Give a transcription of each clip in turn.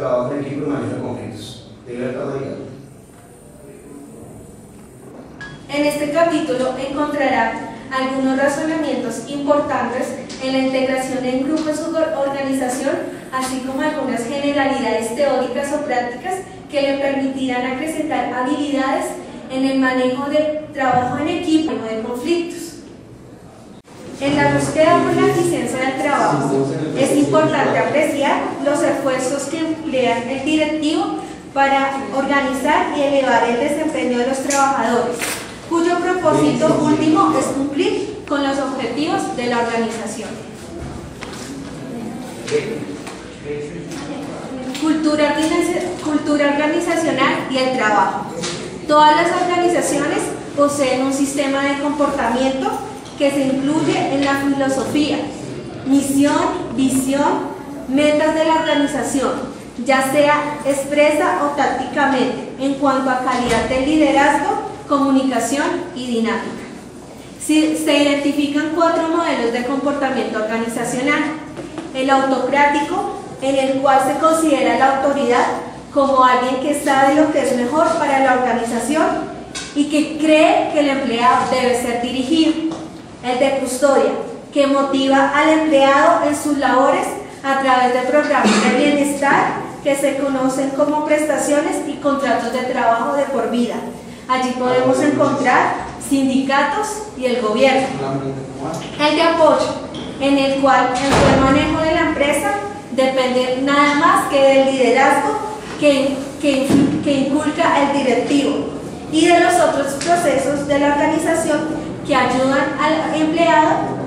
trabajo en equipo y manejo de conflictos. De libertad, María. En este capítulo encontrará algunos razonamientos importantes en la integración en grupos o organización, así como algunas generalidades teóricas o prácticas que le permitirán acrecentar habilidades en el manejo del trabajo en equipo y de conflictos. En la búsqueda por la eficiencia del trabajo, es importante apreciar los esfuerzos que emplea el directivo para organizar y elevar el desempeño de los trabajadores, cuyo propósito último es cumplir con los objetivos de la organización. Cultura organizacional y el trabajo. Todas las organizaciones poseen un sistema de comportamiento que se incluye en la filosofía, misión, visión, metas de la organización, ya sea expresa o tácticamente, en cuanto a calidad del liderazgo, comunicación y dinámica. Se identifican 4 modelos de comportamiento organizacional: el autocrático, en el cual se considera la autoridad como alguien que sabe lo que es mejor para la organización y que cree que el empleado debe ser dirigido; el de custodia, que motiva al empleado en sus labores a través de programas de bienestar que se conocen como prestaciones y contratos de trabajo de por vida. Allí podemos encontrar sindicatos y el gobierno. El de apoyo, en el cual el buen manejo de la empresa depende nada más que del liderazgo que inculca el directivo y de los otros procesos de la organización que ayudan al empleado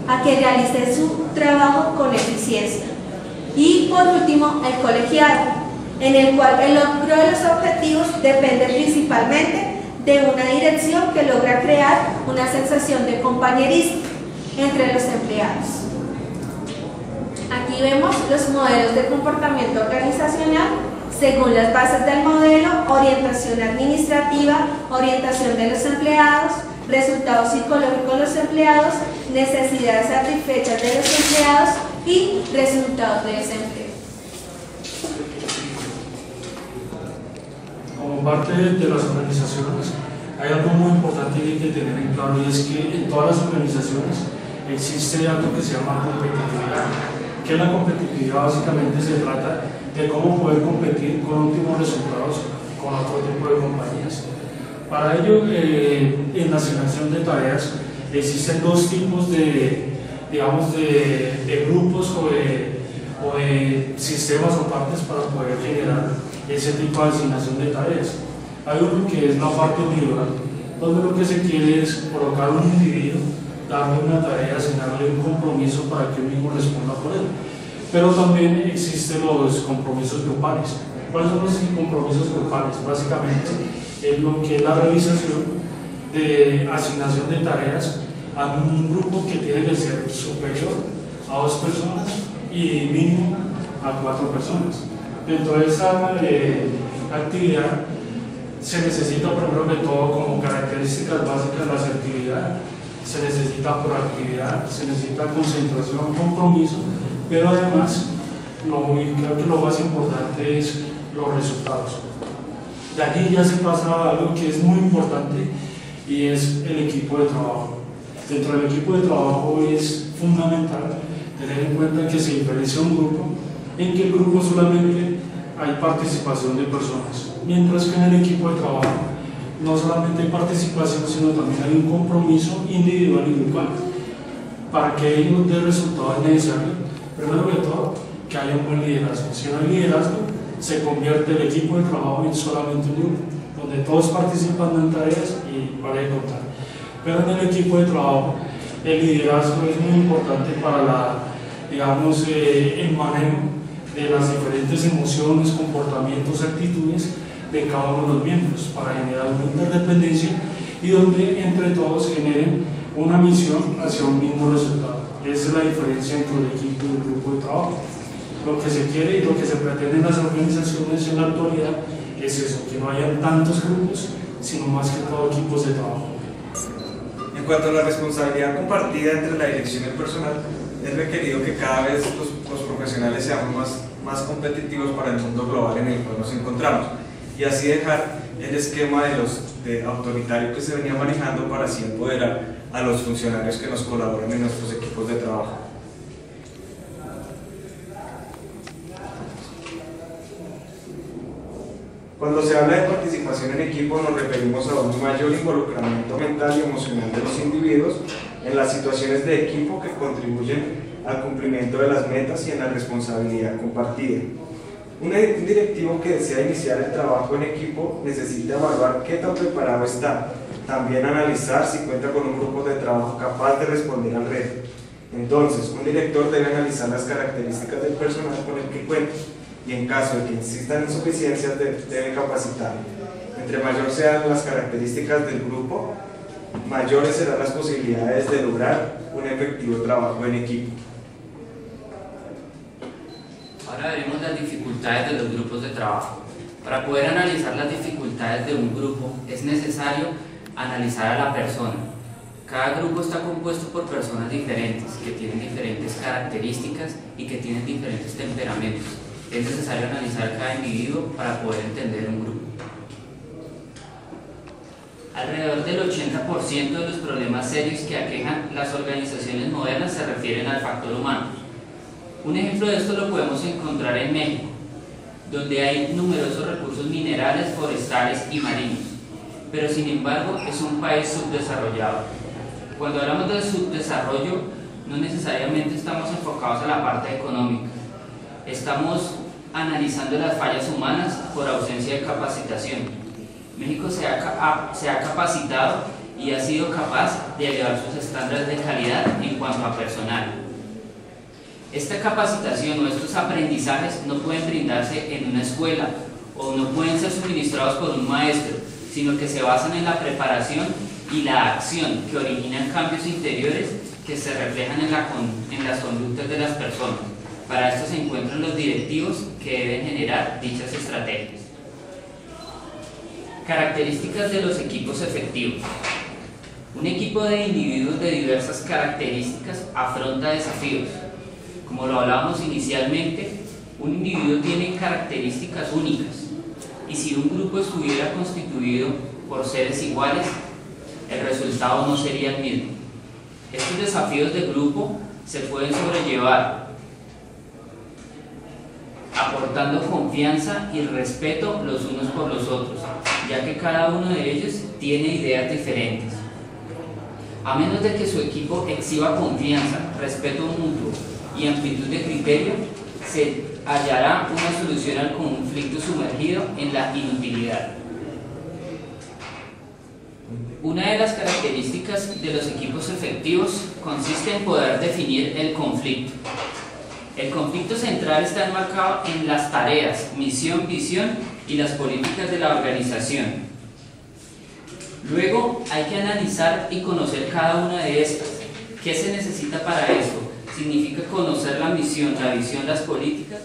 a que realice su trabajo con eficiencia. Y por último, el colegiado, en el cual el logro de los objetivos depende principalmente de una dirección que logra crear una sensación de compañerismo entre los empleados. Aquí vemos los modelos de comportamiento organizacional según las bases del modelo: orientación administrativa, orientación de los empleados, resultados psicológicos de los empleados, necesidades satisfechas de los empleados y resultados de desempleo. Como parte de las organizaciones, hay algo muy importante que hay que tener en claro, y es que en todas las organizaciones existe algo que se llama competitividad. Que la competitividad básicamente se trata de cómo poder competir con óptimos resultados con otro tipo de compañías. Para ello, en la asignación de tareas existen 2 tipos de grupos o de sistemas o partes para poder generar ese tipo de asignación de tareas. Hay uno que es la parte individual, donde lo que se quiere es colocar un individuo, darle una tarea, asignarle un compromiso para que él mismo responda por él. Pero también existen los compromisos grupales. ¿Cuáles son los compromisos grupales? Básicamente es lo que es la realización de asignación de tareas a un grupo que tiene que ser superior a 2 personas y mínimo a 4 personas. Dentro de esa actividad se necesita, primero que todo, como características básicas, la asertividad, se necesita proactividad, se necesita concentración, compromiso, pero además, creo que lo más importante es los resultados. De aquí ya se pasa a algo que es muy importante, y es el equipo de trabajo. Dentro del equipo de trabajo es fundamental tener en cuenta que se diferencia un grupo, en que el grupo solamente hay participación de personas, mientras que en el equipo de trabajo no solamente hay participación, sino también hay un compromiso individual y grupal. Para que ello dé resultado es necesario, primero que todo, que haya un buen liderazgo. Si no hay liderazgo, se convierte el equipo de trabajo en solamente un grupo, donde todos participan en tareas y para de contar. Pero en el equipo de trabajo, el liderazgo es muy importante para el manejo de las diferentes emociones, comportamientos, actitudes de cada uno de los miembros, para generar una interdependencia y donde entre todos generen una misión hacia un mismo resultado. Esa es la diferencia entre el equipo y el grupo de trabajo. Lo que se quiere y lo que se pretende en las organizaciones en la actualidad es eso, que no hayan tantos grupos, sino más que todo equipos de trabajo. En cuanto a la responsabilidad compartida entre la dirección y el personal, es requerido que cada vez los profesionales seamos más más competitivos para el mundo global en el cual nos encontramos, y así dejar el esquema de autoritario que se venía manejando para así empoderar a los funcionarios que nos colaboran en nuestros equipos de trabajo. Cuando se habla de participación en equipo nos referimos a un mayor involucramiento mental y emocional de los individuos en las situaciones de equipo que contribuyen al cumplimiento de las metas y en la responsabilidad compartida. Un directivo que desea iniciar el trabajo en equipo necesita evaluar qué tan preparado está, también analizar si cuenta con un grupo de trabajo capaz de responder al reto. Entonces, un director debe analizar las características del personal con el que cuenta y en caso de que existan insuficiencias debe capacitar. Entre mayor sean las características del grupo, mayores serán las posibilidades de lograr un efectivo trabajo en equipo. Ahora veremos las dificultades de los grupos de trabajo. Para poder analizar las dificultades de un grupo es necesario analizar a la persona. Cada grupo está compuesto por personas diferentes, que tienen diferentes características y que tienen diferentes temperamentos. Es necesario analizar cada individuo para poder entender un grupo. Alrededor del 80% de los problemas serios que aquejan las organizaciones modernas se refieren al factor humano. Un ejemplo de esto lo podemos encontrar en México, donde hay numerosos recursos minerales, forestales y marinos, pero sin embargo es un país subdesarrollado. Cuando hablamos de subdesarrollo, no necesariamente estamos enfocados a la parte económica, estamos analizando las fallas humanas por ausencia de capacitación. México se ha capacitado y ha sido capaz de elevar sus estándares de calidad en cuanto a personal. Esta capacitación o estos aprendizajes no pueden brindarse en una escuela o no pueden ser suministrados por un maestro, sino que se basan en la preparación y la acción que originan cambios interiores que se reflejan en las conductas de las personas. Para esto se encuentran los directivos que deben generar dichas estrategias. Características de los equipos efectivos. Un equipo de individuos de diversas características afronta desafíos. Como lo hablábamos inicialmente, un individuo tiene características únicas, y si un grupo estuviera constituido por seres iguales, el resultado no sería el mismo. Estos desafíos de grupo se pueden sobrellevar aportando confianza y respeto los unos por los otros, ya que cada uno de ellos tiene ideas diferentes. A menos de que su equipo exhiba confianza, respeto mutuo y amplitud de criterio, se hallará una solución al conflicto sumergido en la inutilidad. Una de las características de los equipos efectivos consiste en poder definir el conflicto. El conflicto central está enmarcado en las tareas, misión, visión y las políticas de la organización. Luego hay que analizar y conocer cada una de estas. ¿Qué se necesita para esto? Significa conocer la misión, la visión, las políticas.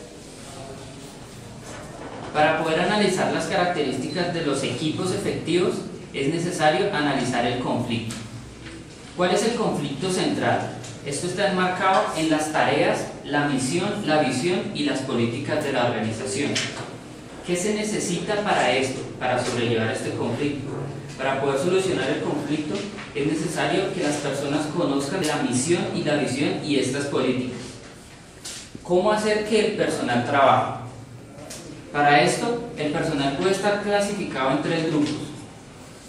Para poder analizar las características de los equipos efectivos es necesario analizar el conflicto. ¿Cuál es el conflicto central? Esto está enmarcado en las tareas, la misión, la visión y las políticas de la organización. ¿Qué se necesita para esto, para sobrellevar este conflicto? Para poder solucionar el conflicto es necesario que las personas conozcan la misión y la visión y estas políticas. ¿Cómo hacer que el personal trabaje? Para esto, el personal puede estar clasificado en 3 grupos.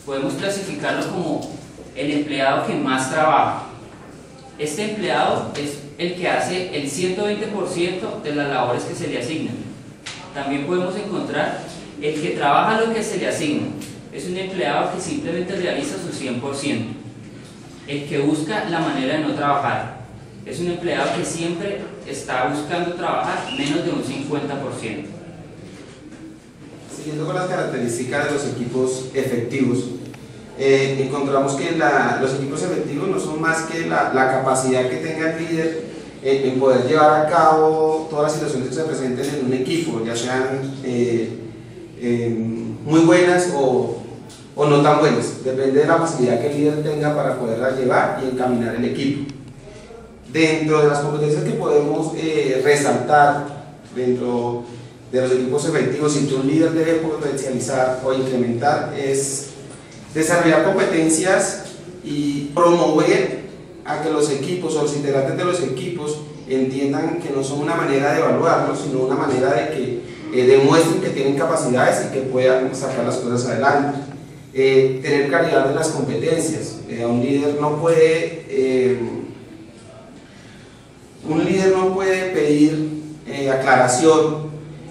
Podemos clasificarlo como el empleado que más trabaja. Este empleado es el que hace el 120% de las labores que se le asignan. También podemos encontrar el que trabaja lo que se le asigna. Es un empleado que simplemente realiza su 100%. El que busca la manera de no trabajar. Es un empleado que siempre está buscando trabajar menos de un 50%. Siguiendo con las características de los equipos efectivos, encontramos que los equipos efectivos no son más que la capacidad que tenga el líder en poder llevar a cabo todas las situaciones que se presenten en un equipo, ya sean muy buenas o no tan buenas. Depende de la facilidad que el líder tenga para poderla llevar y encaminar el equipo. Dentro de las competencias que podemos resaltar dentro de los equipos efectivos y que un líder debe potencializar o incrementar es desarrollar competencias y promover a que los equipos o los integrantes de los equipos entiendan que no son una manera de evaluarlos, sino una manera de que demuestren que tienen capacidades y que puedan sacar las cosas adelante. Tener claridad de las competencias. Un líder no puede pedir aclaración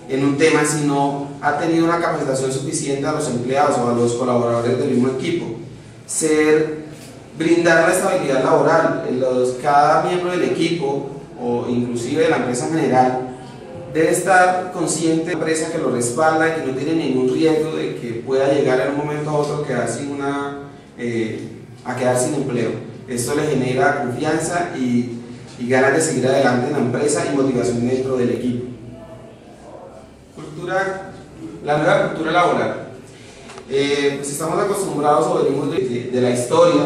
en un tema si no ha tenido una capacitación suficiente a los empleados o a los colaboradores del mismo equipo. Brindar la estabilidad laboral. Cada miembro del equipo o inclusive de la empresa en general debe estar consciente de la empresa que lo respalda y que no tiene ningún riesgo de que pueda llegar en un momento a otro a quedar sin empleo. Esto le genera confianza y ganas de seguir adelante en la empresa y motivación dentro del equipo. La nueva cultura laboral. Pues estamos acostumbrados o venimos de la historia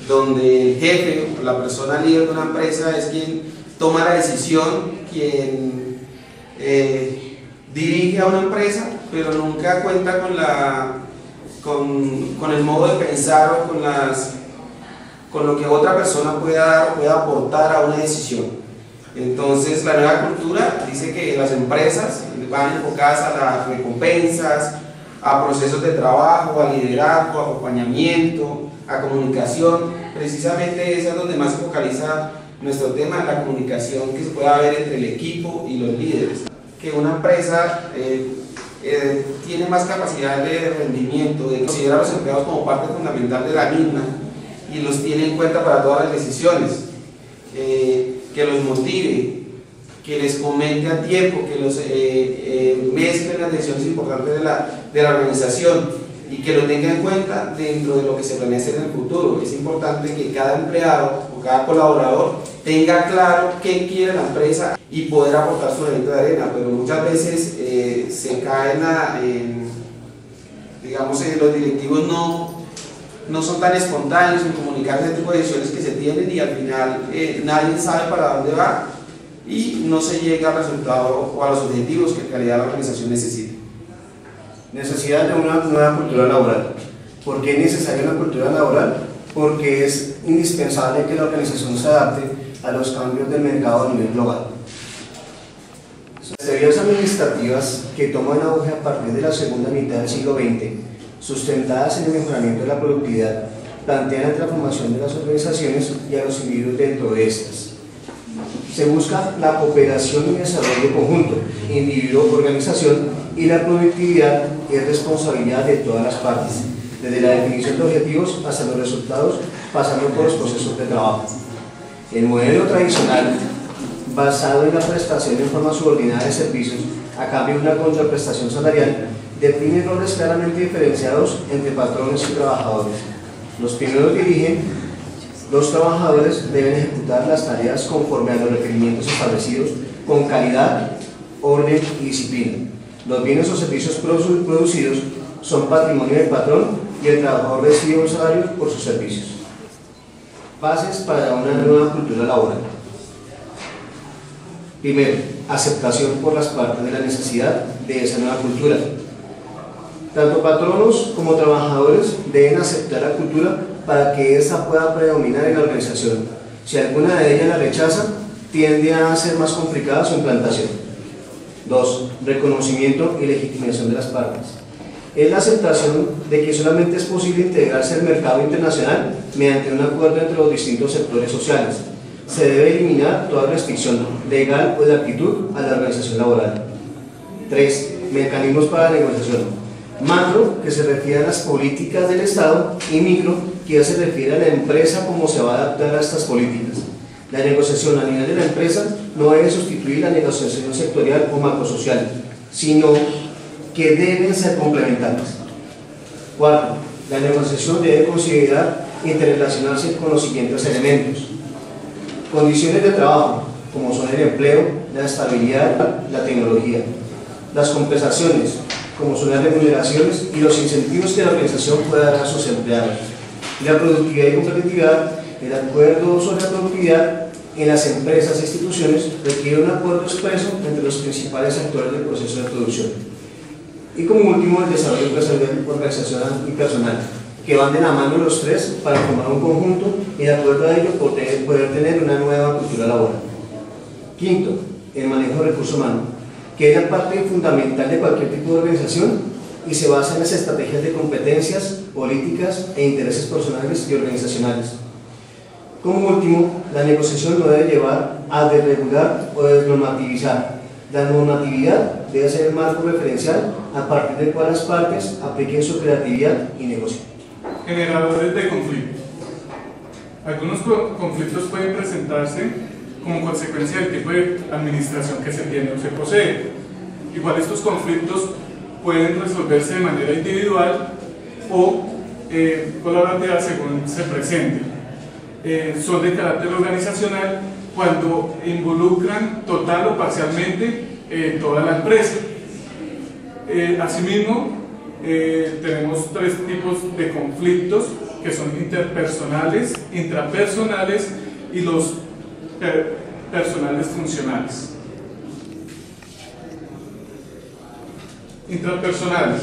donde el jefe o la persona líder de una empresa es quien toma la decisión, quien dirige a una empresa, pero nunca cuenta con el modo de pensar o con lo que otra persona pueda aportar a una decisión. Entonces la nueva cultura dice que las empresas van enfocadas a las recompensas, a procesos de trabajo, a liderazgo, a acompañamiento, a comunicación. Precisamente esa es donde más se focaliza nuestro tema, la comunicación que se puede haber entre el equipo y los líderes. Que una empresa tiene más capacidad de rendimiento, de considerar a los empleados como parte fundamental de la misma y los tiene en cuenta para todas las decisiones, que los motive, que les comente a tiempo, que los mezclen las decisiones importantes de la organización y que lo tenga en cuenta dentro de lo que se planea hacer en el futuro. Es importante que cada empleado o cada colaborador tenga claro qué quiere la empresa y poder aportar su granito de arena, pero muchas veces se caen los directivos no son tan espontáneos en comunicar ese tipo de decisiones que se tienen y al final nadie sabe para dónde va y no se llega al resultado o a los objetivos que en realidad la organización necesita. Necesidad de una nueva cultura laboral. ¿Por qué es necesaria una cultura laboral? Porque es indispensable que la organización se adapte a los cambios del mercado a nivel global. Las teorías administrativas que toman auge a partir de la segunda mitad del siglo XX, sustentadas en el mejoramiento de la productividad, plantean la transformación de las organizaciones y a los individuos dentro de estas. Se busca la cooperación y desarrollo conjunto, individuo-organización, y la productividad es responsabilidad de todas las partes, desde la definición de objetivos hasta los resultados, pasando por los procesos de trabajo. El modelo tradicional, basado en la prestación en forma subordinada de servicios a cambio de una contraprestación salarial, define roles claramente diferenciados entre patrones y trabajadores. Los primeros dirigen, los trabajadores deben ejecutar las tareas conforme a los requerimientos establecidos con calidad, orden y disciplina. Los bienes o servicios producidos son patrimonio del patrón y el trabajador recibe un salario por sus servicios. Bases para una nueva cultura laboral. Primero, aceptación por las partes de la necesidad de esa nueva cultura. Tanto patronos como trabajadores deben aceptar la cultura para que ésta pueda predominar en la organización. Si alguna de ellas la rechaza, tiende a ser más complicada su implantación. 2. Reconocimiento y legitimación de las partes. Es la aceptación de que solamente es posible integrarse al mercado internacional mediante un acuerdo entre los distintos sectores sociales. Se debe eliminar toda restricción legal o de actitud a la organización laboral. 3. Mecanismos para la negociación. Macro, que se refiere a las políticas del Estado, y micro, que ya se refiere a la empresa cómo se va a adaptar a estas políticas. La negociación a nivel de la empresa no debe sustituir la negociación sectorial o macrosocial, sino que deben ser complementarias. 4. La negociación debe considerar interrelacionarse con los siguientes elementos: condiciones de trabajo, como son el empleo, la estabilidad, la tecnología; las compensaciones, como son las remuneraciones y los incentivos que la organización pueda dar a sus empleados; la productividad y competitividad, el acuerdo sobre la productividad en las empresas e instituciones requiere un acuerdo expreso entre los principales actores del proceso de producción. Y como último, el desarrollo empresarial, organizacional y personal, que van de la mano los tres para formar un conjunto y de acuerdo a ello poder tener una nueva cultura laboral. Quinto, el manejo del recurso humano, que es la parte fundamental de cualquier tipo de organización y se basa en las estrategias de competencias, políticas e intereses personales y organizacionales. Como último, la negociación no debe llevar a desregular o desnormativizar. La normatividad debe ser el marco referencial a partir del cual las partes apliquen su creatividad y negocien. Generadores de conflicto. Algunos conflictos pueden presentarse como consecuencia del tipo de administración que se tiene o se posee. Igual estos conflictos pueden resolverse de manera individual o colaborativa según se presente. Son de carácter organizacional cuando involucran total o parcialmente toda la empresa. Asimismo, tenemos tres tipos de conflictos que son interpersonales, intrapersonales y los personales funcionales. Intrapersonales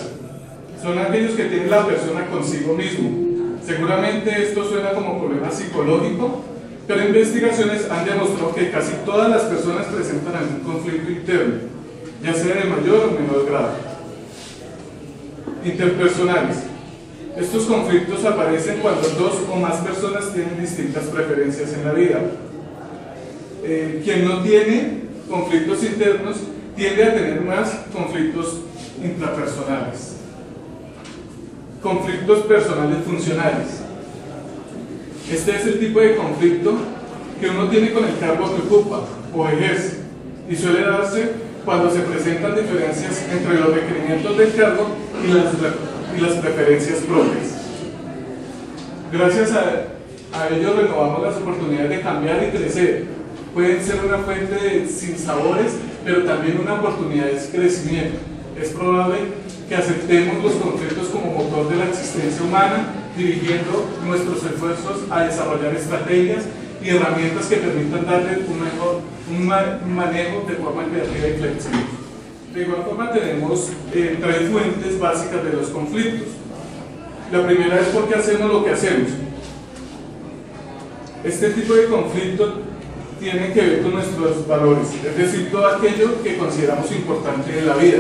son aquellos que tiene la persona consigo mismo. Seguramente esto suena como problema psicológico, pero investigaciones han demostrado que casi todas las personas presentan algún conflicto interno, ya sea de mayor o menor grado. Interpersonales. Estos conflictos aparecen cuando dos o más personas tienen distintas preferencias en la vida. Quien no tiene conflictos internos tiende a tener más conflictos intrapersonales. Conflictos personales funcionales. Este es el tipo de conflicto que uno tiene con el cargo que ocupa o ejerce y suele darse cuando se presentan diferencias entre los requerimientos del cargo y las preferencias propias. Gracias a ello renovamos las oportunidades de cambiar y crecer. Pueden ser una fuente de sinsabores, pero también una oportunidad de crecimiento. Es probable que aceptemos los conflictos como motor de la existencia humana, dirigiendo nuestros esfuerzos a desarrollar estrategias y herramientas que permitan darle un manejo de forma creativa y flexible. De igual forma tenemos tres fuentes básicas de los conflictos. La primera es por qué hacemos lo que hacemos. Este tipo de conflicto tiene que ver con nuestros valores, es decir, todo aquello que consideramos importante en la vida,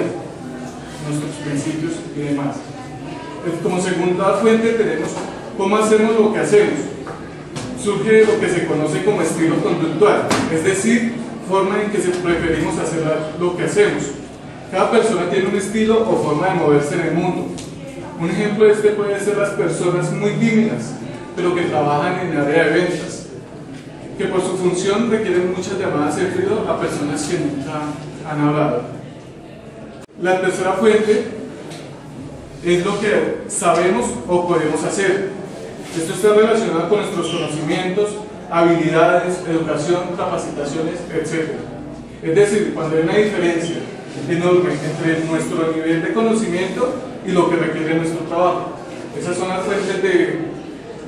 nuestros principios y demás. Como segunda fuente tenemos cómo hacemos lo que hacemos. Surge de lo que se conoce como estilo conductual, es decir, forma en que preferimos hacer lo que hacemos. Cada persona tiene un estilo o forma de moverse en el mundo. Un ejemplo de este puede ser las personas muy tímidas, pero que trabajan en el área de ventas, que por su función requieren muchas llamadas de ruido a personas que nunca han hablado. La tercera fuente es lo que sabemos o podemos hacer. Esto está relacionado con nuestros conocimientos, habilidades, educación, capacitaciones, etc. Es decir, cuando hay una diferencia enorme entre nuestro nivel de conocimiento y lo que requiere nuestro trabajo. Esas son las fuentes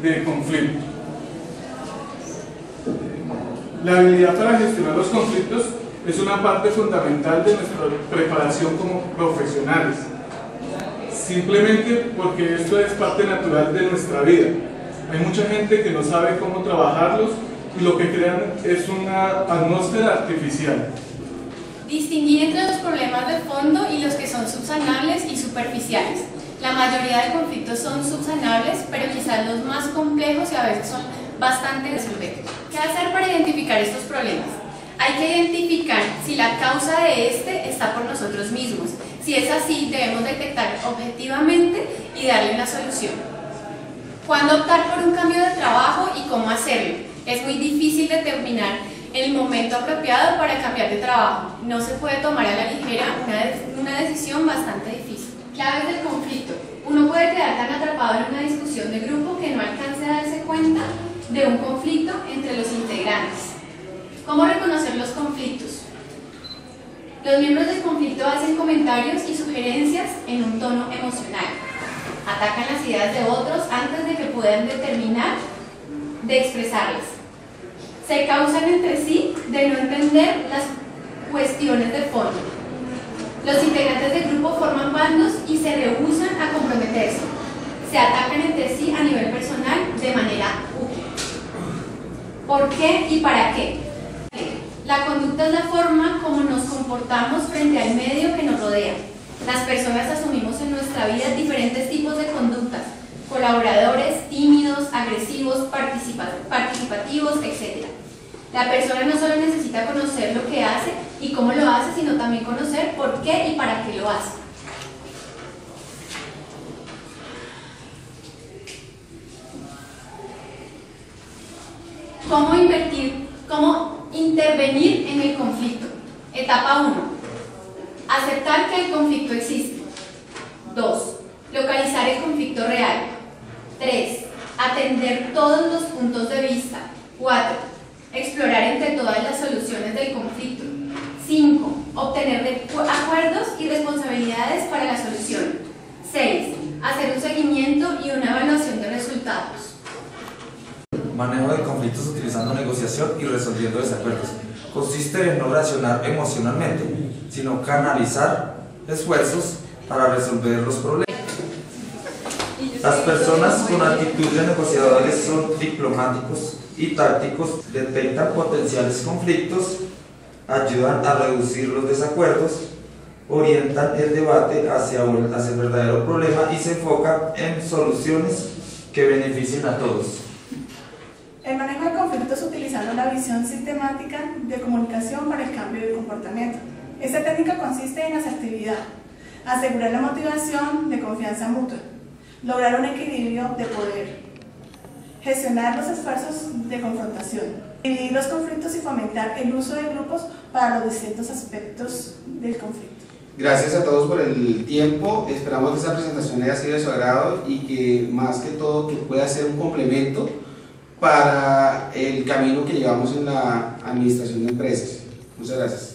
de conflicto. La habilidad para gestionar los conflictos es una parte fundamental de nuestra preparación como profesionales. Simplemente porque esto es parte natural de nuestra vida. Hay mucha gente que no sabe cómo trabajarlos y lo que crean es una atmósfera artificial. Distinguir entre los problemas de fondo y los que son subsanables y superficiales. La mayoría de conflictos son subsanables, pero quizás los más complejos y a veces son bastante resolver. ¿Qué hacer para identificar estos problemas? Hay que identificar si la causa de este está por nosotros mismos. Si es así, debemos detectar objetivamente y darle una solución. ¿Cuándo optar por un cambio de trabajo y cómo hacerlo? Es muy difícil determinar el momento apropiado para cambiar de trabajo. No se puede tomar a la ligera una decisión bastante difícil. Claves del conflicto. Uno puede quedar tan atrapado en una discusión de grupo que no alcance a darse cuenta de un conflicto entre los integrantes. ¿Cómo reconocer los conflictos? Los miembros del conflicto hacen comentarios y sugerencias en un tono emocional. Atacan las ideas de otros antes de que puedan determinar de expresarlas. Se causan entre sí de no entender las cuestiones de fondo. Los integrantes del grupo forman bandos y se rehúsan a comprometerse. Se atacan entre sí a nivel personal de manera útil. ¿Por qué y para qué? La conducta es la forma como nos comportamos frente al medio que nos rodea. Las personas asumimos en nuestra vida diferentes tipos de conductas: colaboradores, tímidos, agresivos, participativos, etc. La persona no solo necesita conocer lo que hace y cómo lo hace, sino también conocer por qué y para qué lo hace. ¿Cómo intervenir en el conflicto? Etapa 1. Aceptar que el conflicto existe. 2. Localizar el conflicto real. 3. Atender todos los puntos de vista. 4. Explorar entre todas las soluciones del conflicto. 5. Obtener acuerdos y responsabilidades para la solución. 6. Hacer un seguimiento y una evaluación de resultados. Manejo de conflictos utilizando negociación y resolviendo desacuerdos. Consiste en no reaccionar emocionalmente, sino canalizar esfuerzos para resolver los problemas. Las personas con actitud de negociadores son diplomáticos y tácticos, detectan potenciales conflictos, ayudan a reducir los desacuerdos, orientan el debate hacia el verdadero problema y se enfocan en soluciones que beneficien a todos. El manejo de conflictos utilizando la visión sistemática de comunicación para el cambio de comportamiento. Esta técnica consiste en asertividad, asegurar la motivación de confianza mutua, lograr un equilibrio de poder, gestionar los esfuerzos de confrontación, dividir los conflictos y fomentar el uso de grupos para los distintos aspectos del conflicto. Gracias a todos por el tiempo, esperamos que esta presentación haya sido de su agrado y que más que todo que pueda ser un complemento para el camino que llevamos en la administración de empresas. Muchas gracias.